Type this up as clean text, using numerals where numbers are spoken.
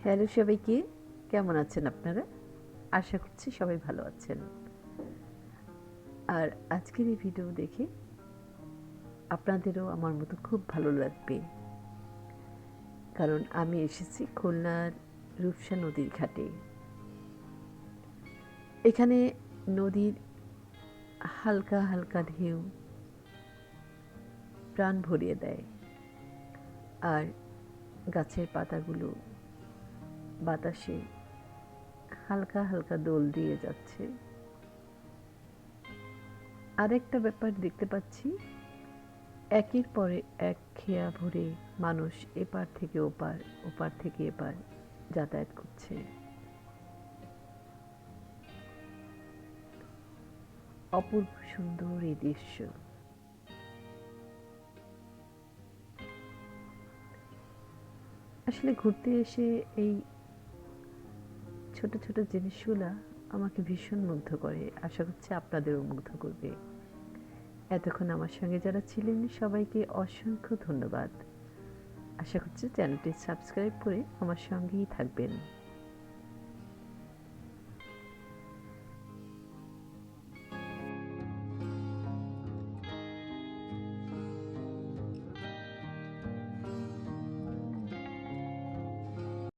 Hello সবাইকে, কেমন আছেন আপনারা? আশা করছি সবাই ভালো আছেন। আর আজকের এই ভিডিও দেখে আপনাদেরও আমার মতো খুব ভালো লাগবে, কারণ আমি এসেছি খুলনার রূপসা নদীর ঘাটে। এখানে নদীর হালকা হালকা ঢেউ প্রাণ ভরিয়ে দেয়, আর গাছের পাতাগুলো বাতাসে হালকা হালকা দোল দিয়ে যাচ্ছে। আরেকটা ব্যাপার দেখতে পাচ্ছি, একের পরে এক খেয়া ভরে মানুষ এপার থেকে ওপার, ওপার থেকে এপার যাতায়াত করছে। অপূর্ব সুন্দর এই দৃশ্য। আসলে ঘুরতে এসে এই ছোট ছোট জিনিসগুলা আমাকে ভীষণ মুগ্ধ করে। আশা করছি আপনাদেরও মুগ্ধ করবে। এতক্ষণ আমার সঙ্গে যারা ছিলেন সবাইকে অসংখ্য ধন্যবাদ। আশা করছি চ্যানেলটি সাবস্ক্রাইব করে আমার সঙ্গেই থাকবেন।